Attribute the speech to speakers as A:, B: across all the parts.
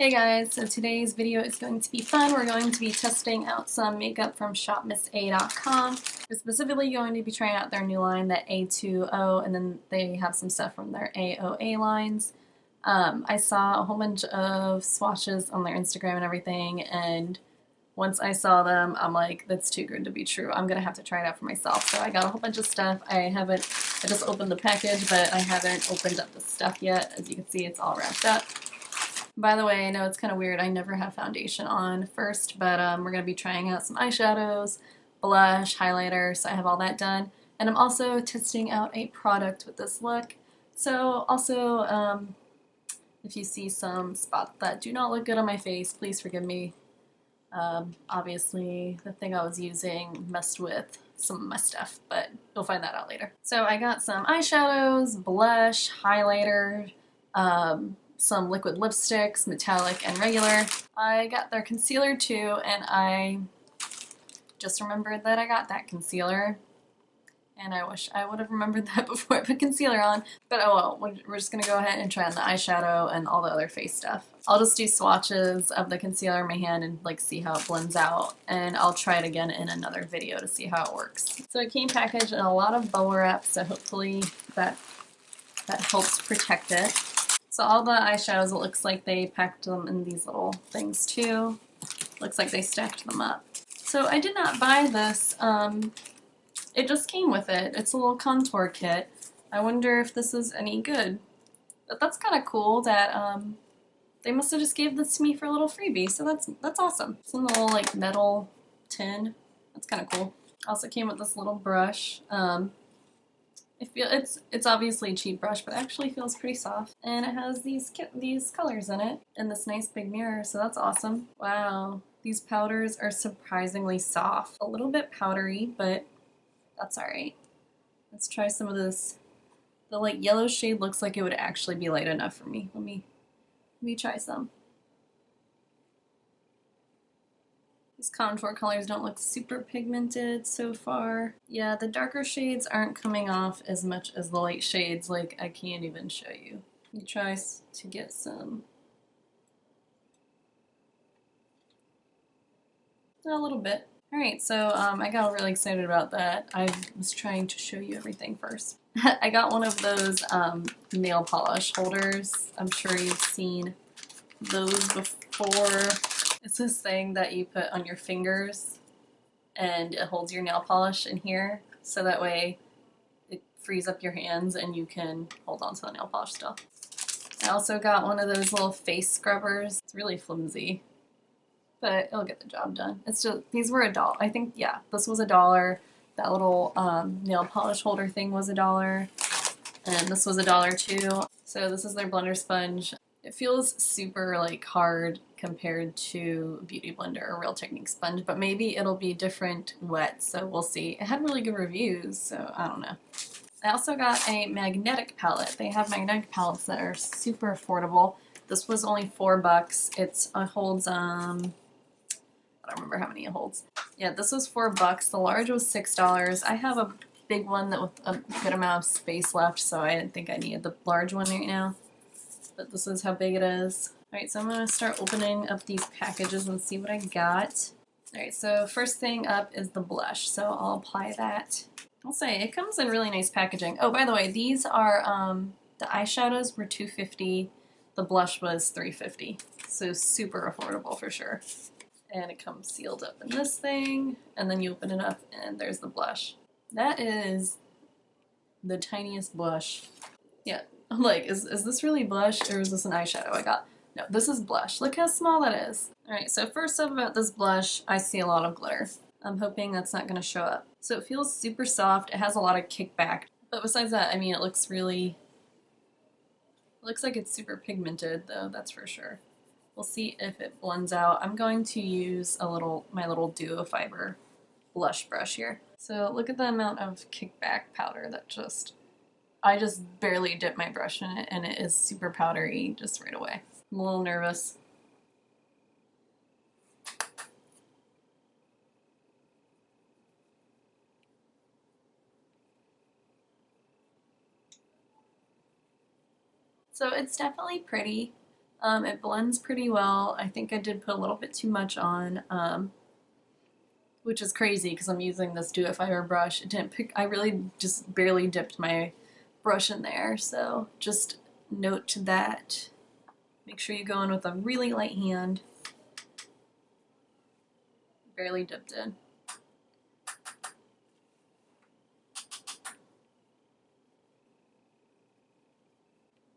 A: Hey guys, so today's video is going to be fun. We're going to be testing out some makeup from shopmissa.com. We're specifically going to be trying out their new line, the a2o, and then they have some stuff from their AOA lines. I saw a whole bunch of swatches on their Instagram and everything, and once I saw them, I'm like, that's too good to be true. I'm gonna have to try it out for myself. So I got a whole bunch of stuff. I just opened the package, but I haven't opened up the stuff yet. As you can see, it's all wrapped up. By the way, I know it's kind of weird, I never have foundation on first, but we're going to be trying out some eyeshadows, blush, highlighter, so I have all that done. And I'm also testing out a product with this look. So also, if you see some spots that do not look good on my face, please forgive me. Obviously, the thing I was using messed with some of my stuff, but you'll find that out later. So I got some eyeshadows, blush, highlighter, some liquid lipsticks, metallic and regular. I got their concealer too, and I just remembered that I got that concealer, and I wish I would have remembered that before I put concealer on, but oh well, we're just gonna go ahead and try on the eyeshadow and all the other face stuff. I'll just do swatches of the concealer in my hand and like see how it blends out, and I'll try it again in another video to see how it works. So it came packaged in a lot of bubble wrap, so hopefully that helps protect it. So all the eyeshadows, it looks like they packed them in these little things too. Looks like they stacked them up. So I did not buy this. It just came with it. It's a little contour kit. I wonder if this is any good. But that's kind of cool that they must have just gave this to me for a little freebie. So that's awesome. It's in the little like metal tin. That's kind of cool. Also came with this little brush. It's obviously a cheap brush, but it actually feels pretty soft. And it has these colors in it and this nice big mirror, so that's awesome. Wow, these powders are surprisingly soft. A little bit powdery, but that's alright. Let's try some of this. The like yellow shade looks like it would actually be light enough for me. Let me try some. These contour colors don't look super pigmented so far. Yeah, the darker shades aren't coming off as much as the light shades, like I can't even show you. Let me try to get some. A little bit. Alright, so I got really excited about that. I was trying to show you everything first. I got one of those nail polish holders. I'm sure you've seen those before. It's this thing that you put on your fingers and it holds your nail polish in here, so that way it frees up your hands and you can hold on to the nail polish still. I also got one of those little face scrubbers. It's really flimsy, but it'll get the job done. It's just, these were $1. I think, yeah, this was $1. That little nail polish holder thing was $1, and this was $1 too. So this is their blender sponge. It feels super like hard compared to a Beauty Blender or Real Technique sponge, but maybe it'll be different wet, so we'll see. It had really good reviews, so I don't know. I also got a magnetic palette. They have magnetic palettes that are super affordable. This was only $4. It holds, I don't remember how many it holds. Yeah, this was $4. The large was $6. I have a big one that with a good amount of space left, so I didn't think I needed the large one right now. But this is how big it is. Alright, so I'm going to start opening up these packages and see what I got. Alright, so first thing up is the blush, so I'll apply that. I'll say, it comes in really nice packaging. Oh, by the way, these are, the eyeshadows were $2.50, the blush was $3.50, so super affordable for sure. And it comes sealed up in this thing, and then you open it up and there's the blush. That is the tiniest blush. Yeah. I'm like, is this really blush or is this an eyeshadow I got? No, this is blush. Look how small that is. Alright, so first up about this blush, I see a lot of glitter. I'm hoping that's not going to show up. So it feels super soft. It has a lot of kickback. But besides that, I mean, it looks like it's super pigmented though, that's for sure. We'll see if it blends out. I'm going to use my little duo fiber blush brush here. So look at the amount of kickback powder that I just barely dipped my brush in it, and it is super powdery just right away. I'm a little nervous. So it's definitely pretty. It blends pretty well. I think I did put a little bit too much on, which is crazy because I'm using this Duo-Fiber brush. It didn't pick, I really just barely dipped my brush in there, so just note to that. Make sure you go in with a really light hand. Barely dipped in.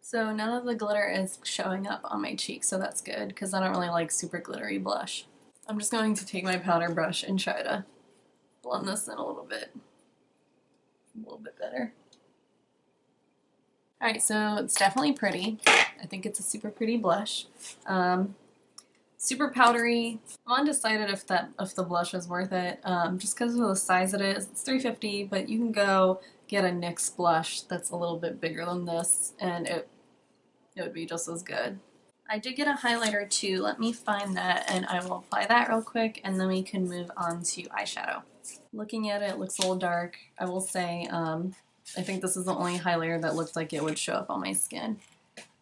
A: So none of the glitter is showing up on my cheeks, so that's good because I don't really like super glittery blush. I'm just going to take my powder brush and try to blend this in a little bit better. Alright, so it's definitely pretty. I think it's a super pretty blush. Super powdery. I'm undecided if the blush is worth it, just because of the size it is. It's $3.50, but you can go get a NYX blush that's a little bit bigger than this, and it would be just as good. I did get a highlighter too. Let me find that, and I will apply that real quick, and then we can move on to eyeshadow. Looking at it, it looks a little dark. I will say, I think this is the only highlighter that looked like it would show up on my skin.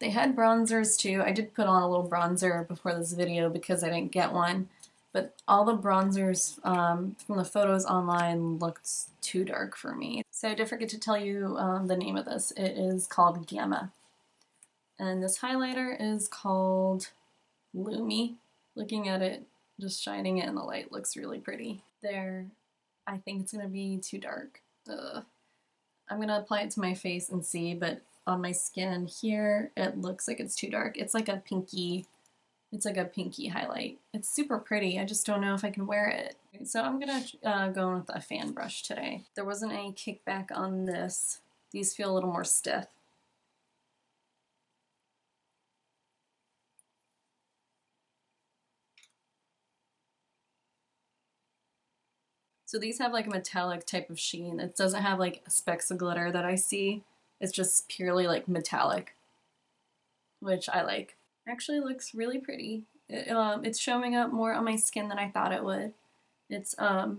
A: They had bronzers too. I did put on a little bronzer before this video because I didn't get one, but all the bronzers from the photos online looked too dark for me. So I did forget to tell you the name of this. It is called Gamma. And this highlighter is called Lumi. Looking at it, just shining it in the light looks really pretty. There, I think it's gonna be too dark. I'm gonna apply it to my face and see, but on my skin here, it looks like it's too dark. It's like a pinky highlight. It's super pretty. I just don't know if I can wear it. So I'm gonna go in with a fan brush today. There wasn't any kickback on this. These feel a little more stiff. So these have like a metallic type of sheen. It doesn't have like specks of glitter that I see. It's just purely like metallic, which I like. Actually looks really pretty. It's showing up more on my skin than I thought it would. It's I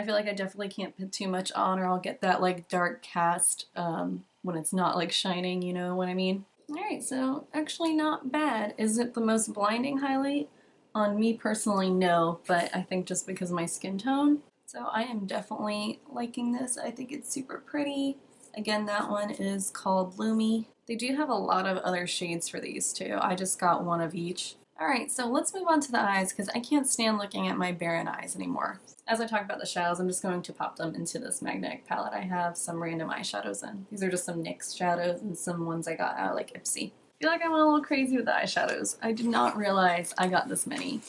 A: feel like I definitely can't put too much on or I'll get that like dark cast when it's not like shining, you know what I mean? Alright, so actually not bad. Is it the most blinding highlight? On me personally, no, but I think just because of my skin tone. So I am definitely liking this. I think it's super pretty. Again, that one is called Lumi. They do have a lot of other shades for these too. I just got one of each. Alright, so let's move on to the eyes because I can't stand looking at my barren eyes anymore. As I talk about the shadows, I'm just going to pop them into this magnetic palette. I have some random eyeshadows in. These are just some NYX shadows and some ones I got out like Ipsy. I feel like I went a little crazy with the eyeshadows. I did not realize I got this many.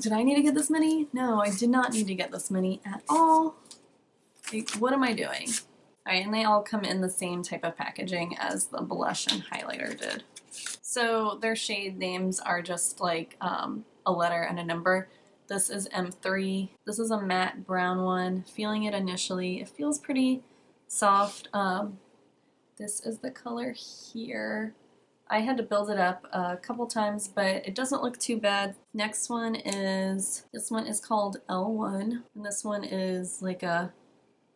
A: Did I need to get this many? No, I did not need to get this many at all. Like, what am I doing? Alright, and they all come in the same type of packaging as the blush and highlighter did. So their shade names are just like a letter and a number. This is M3. This is a matte brown one. Feeling it initially, it feels pretty soft. This is the color here. I had to build it up a couple times, but it doesn't look too bad. Next one is, this one is called L1, and this one is like a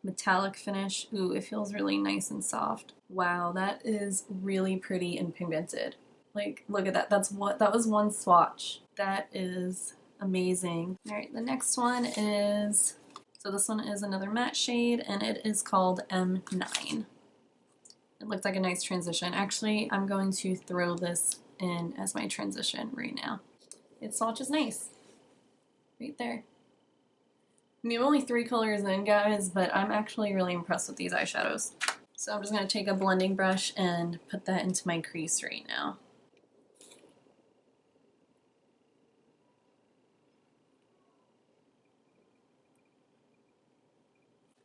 A: metallic finish. Ooh, it feels really nice and soft. Wow, that is really pretty and pigmented. Like, look at that. That was one swatch. That is amazing. All right, the next one is, so this one is another matte shade, and it is called M9. It looked like a nice transition. Actually, I'm going to throw this in as my transition right now. It swatches nice. Right there. I mean, I'm only 3 colors in, guys, but I'm actually really impressed with these eyeshadows. So I'm just going to take a blending brush and put that into my crease right now.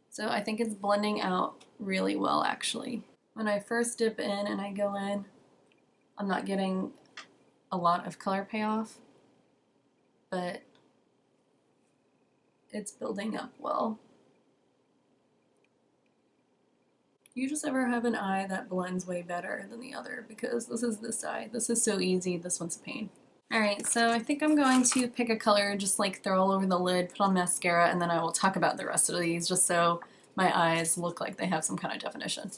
A: So I think it's blending out really well, actually. When I first dip in and I go in, I'm not getting a lot of color payoff, but it's building up well. You just ever have an eye that blends way better than the other? Because this is this eye. This is so easy. This one's a pain. Alright, so I think I'm going to pick a color, just like throw all over the lid, put on mascara, and then I will talk about the rest of these just so my eyes look like they have some kind of definition.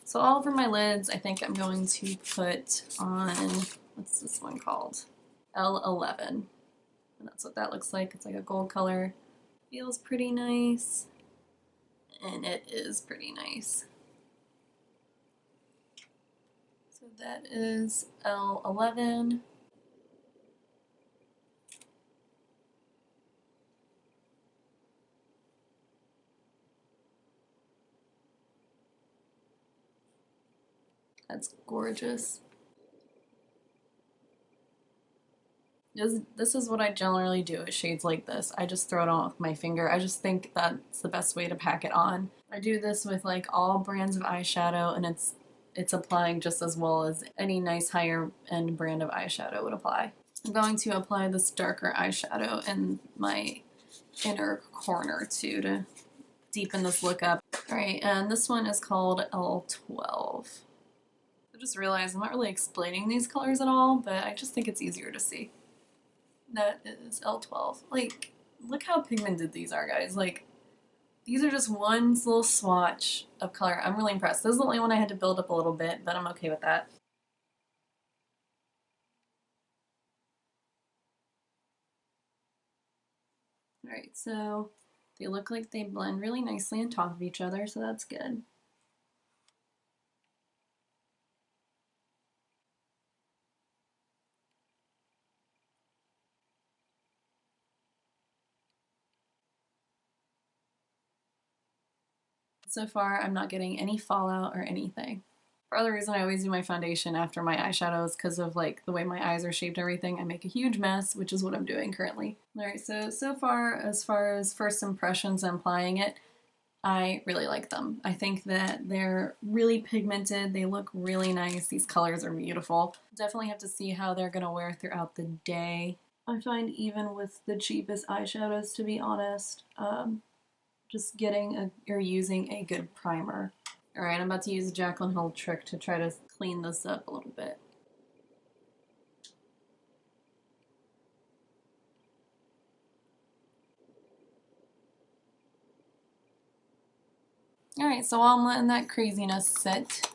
A: So all over my lids, I think I'm going to put on what's this one called? L11. And that's what that looks like. It's like a gold color. Feels pretty nice. And it is pretty nice. So that is L11. That's gorgeous. This is what I generally do with shades like this. I just throw it on with my finger. I just think that's the best way to pack it on. I do this with like all brands of eyeshadow, and it's applying just as well as any nice higher end brand of eyeshadow would apply. I'm going to apply this darker eyeshadow in my inner corner too to deepen this look up. Alright, and this one is called L12. I just realized I'm not really explaining these colors at all, but I just think it's easier to see. That is L12. Like, look how pigmented these are, guys. Like, these are just one little swatch of color. I'm really impressed. This is the only one I had to build up a little bit, but I'm okay with that. Alright, so they look like they blend really nicely on top of each other, so that's good. So far, I'm not getting any fallout or anything. Part of the reason I always do my foundation after my eyeshadow is because of like the way my eyes are shaped and everything. I make a huge mess, which is what I'm doing currently. Alright, so far as first impressions and applying it, I really like them. I think that they're really pigmented. They look really nice. These colors are beautiful. Definitely have to see how they're gonna wear throughout the day. I find even with the cheapest eyeshadows, to be honest, just getting or using a good primer. Alright, I'm about to use a Jaclyn Hill trick to try to clean this up a little bit. Alright, so while I'm letting that craziness sit,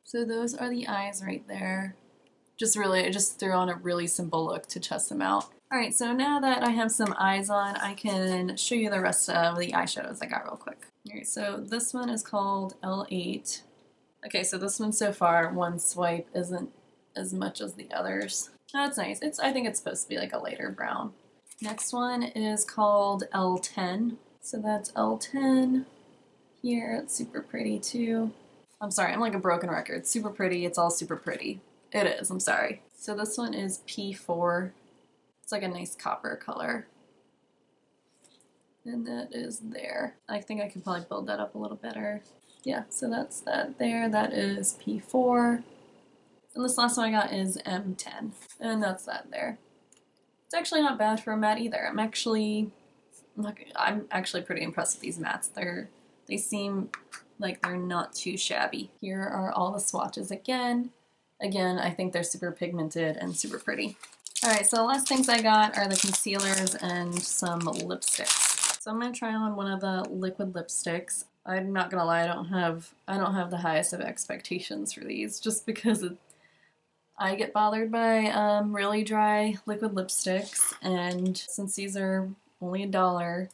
A: so those are the eyes right there. I just threw on a really simple look to test them out. Alright, so now that I have some eyes on, I can show you the rest of the eyeshadows I got real quick. Alright, so this one is called L8. Okay, so this one so far, one swipe isn't as much as the others. That's nice. I think it's supposed to be like a lighter brown. Next one is called L10. So that's L10 here. It's super pretty too. I'm sorry, I'm like a broken record. Super pretty, it's all super pretty. It is, I'm sorry. So this one is P4. It's like a nice copper color. And that is there. I think I could probably build that up a little better. Yeah, so that's that there. That is P4. And this last one I got is M10. And that's that there. It's actually not bad for a matte either. I'm actually pretty impressed with these mattes. They seem like they're not too shabby. Here are all the swatches again. Again, I think they're super pigmented and super pretty. Alright, so the last things I got are the concealers and some lipsticks. So I'm gonna try on one of the liquid lipsticks. I'm not gonna lie, I don't have the highest of expectations for these, just because I get bothered by really dry liquid lipsticks, and since these are only $1,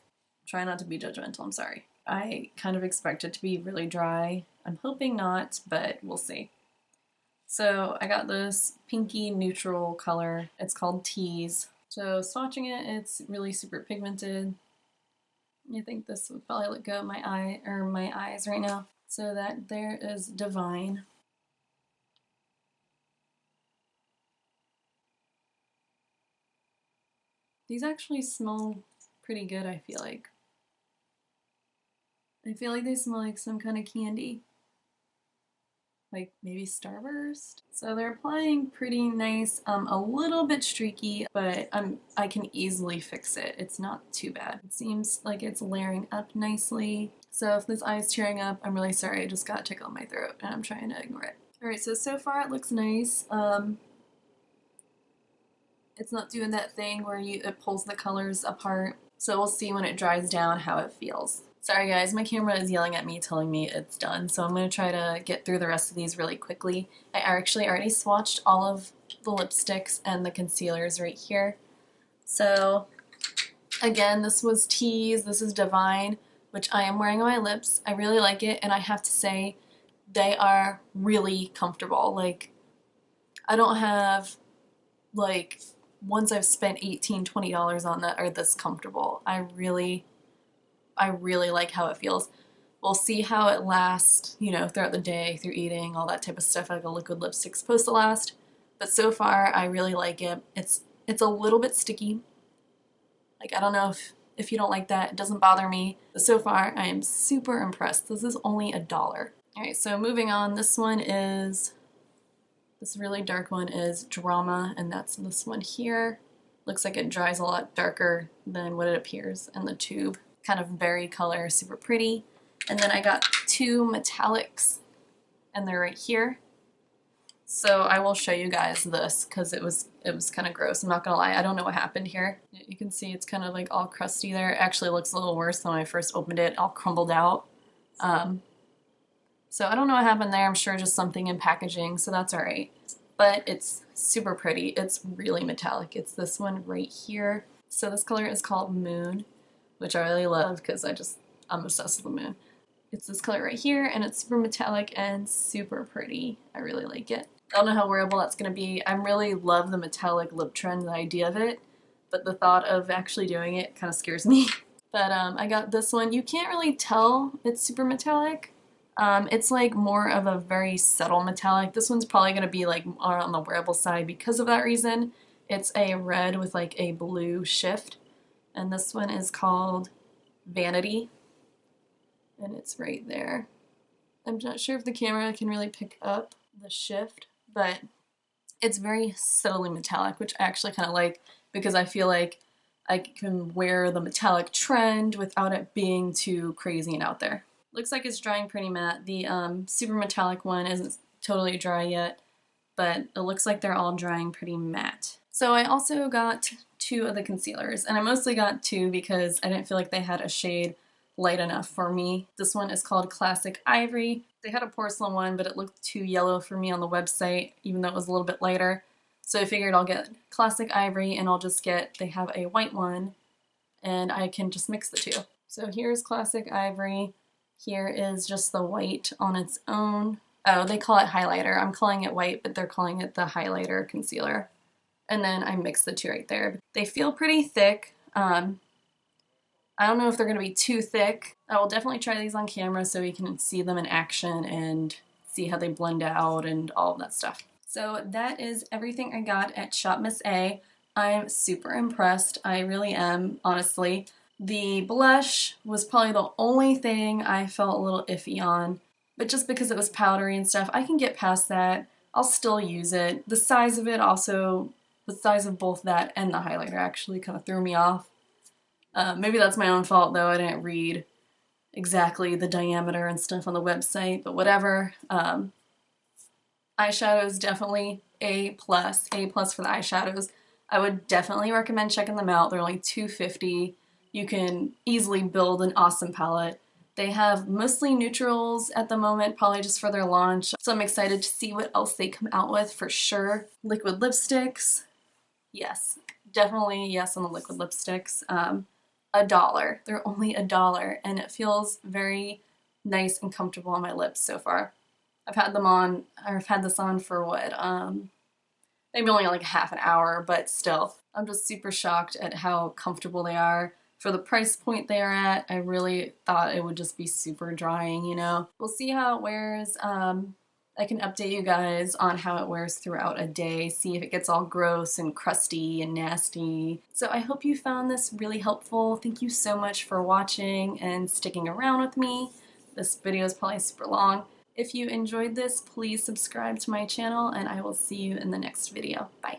A: try not to be judgmental, I'm sorry. I kind of expect it to be really dry. I'm hoping not, but we'll see. So I got this pinky neutral color. It's called Tease. So swatching it, it's really super pigmented. I think this would probably look good with my eyes right now. So that there is Divine. These actually smell pretty good, I feel like. I feel like they smell like some kind of candy. Like maybe Starburst. So they're applying pretty nice, a little bit streaky, but I can easily fix it. It's not too bad. It seems like it's layering up nicely. So if this eye is tearing up, I'm really sorry. I just got a tickle in my throat and I'm trying to ignore it. Alright, so far it looks nice. It's not doing that thing where it pulls the colors apart. So we'll see when it dries down how it feels. Sorry guys, my camera is yelling at me telling me it's done, so I'm going to try to get through the rest of these really quickly. I actually already swatched all of the lipsticks and the concealers right here. So again, this was Tease, this is Divine, which I am wearing on my lips. I really like it, and I have to say they are really comfortable. Like, I don't have, like, ones I've spent $18, $20 on that are this comfortable. I really like how it feels. We'll see how it lasts, you know, throughout the day, through eating, all that type of stuff, like a liquid lipstick's supposed to last. But so far, I really like it. It's a little bit sticky. Like, I don't know if you don't like that, it doesn't bother me. But so far, I am super impressed. This is only $1. Alright, so moving on, this really dark one is Drama, and that's this one here. Looks like it dries a lot darker than what it appears in the tube. Kind of berry color, super pretty. And then I got 2 metallics, and they're right here. So I will show you guys this because it was kind of gross. I'm not gonna lie, I don't know what happened here. You can see it's kind of like all crusty there. It actually looks a little worse than when I first opened it, all crumbled out. So I don't know what happened there. I'm sure just something in packaging, so that's alright. But it's super pretty. It's really metallic. It's this one right here. So this color is called Moon, which I really love because I'm obsessed with the moon. It's this color right here, and it's super metallic and super pretty. I really like it. I don't know how wearable that's going to be. I really love the metallic lip trend, the idea of it, but the thought of actually doing it kind of scares me. But I got this one. You can't really tell it's super metallic. It's like more of a very subtle metallic. This one's probably going to be like more on the wearable side because of that reason. It's a red with like a blue shift, and this one is called Vanity, and it's right there. I'm not sure if the camera can really pick up the shift, but it's very subtly metallic, which I actually kind of like because I feel like I can wear the metallic trend without it being too crazy and out there. Looks like it's drying pretty matte. The super metallic one isn't totally dry yet, but it looks like they're all drying pretty matte. So I also got 2 of the concealers, and I mostly got 2 because I didn't feel like they had a shade light enough for me. This one is called Classic Ivory. They had a porcelain one, but it looked too yellow for me on the website, even though it was a little bit lighter. So I figured I'll get Classic Ivory, and they have a white one, and I can just mix the 2. So here's Classic Ivory. Here is just the white on its own. Oh, they call it highlighter. I'm calling it white, but they're calling it the highlighter concealer. And then I mix the 2 right there. They feel pretty thick. I don't know if they're going to be too thick. I will definitely try these on camera so you can see them in action and see how they blend out and all of that stuff. So that is everything I got at Shop Miss A. I'm super impressed. I really am, honestly. The blush was probably the only thing I felt a little iffy on, but just because it was powdery and stuff, I can get past that. I'll still use it. The size of it also, the size of both that and the highlighter actually kind of threw me off. Maybe that's my own fault though, I didn't read exactly the diameter and stuff on the website, but whatever. Eyeshadows definitely A+, A+ for the eyeshadows. I would definitely recommend checking them out. They're only $2.50. You can easily build an awesome palette. They have mostly neutrals at the moment, probably just for their launch, so I'm excited to see what else they come out with for sure. Liquid lipsticks, yes, definitely yes on the liquid lipsticks. $1. They're only $1, and it feels very nice and comfortable on my lips so far. I've had this on for what, maybe only like half an hour, but still, I'm just super shocked at how comfortable they are. For the price point they are at, I really thought it would just be super drying, you know. We'll see how it wears. I can update you guys on how it wears throughout a day, see if it gets all gross and crusty and nasty. So I hope you found this really helpful. Thank you so much for watching and sticking around with me. This video is probably super long. If you enjoyed this, please subscribe to my channel, and I will see you in the next video. Bye.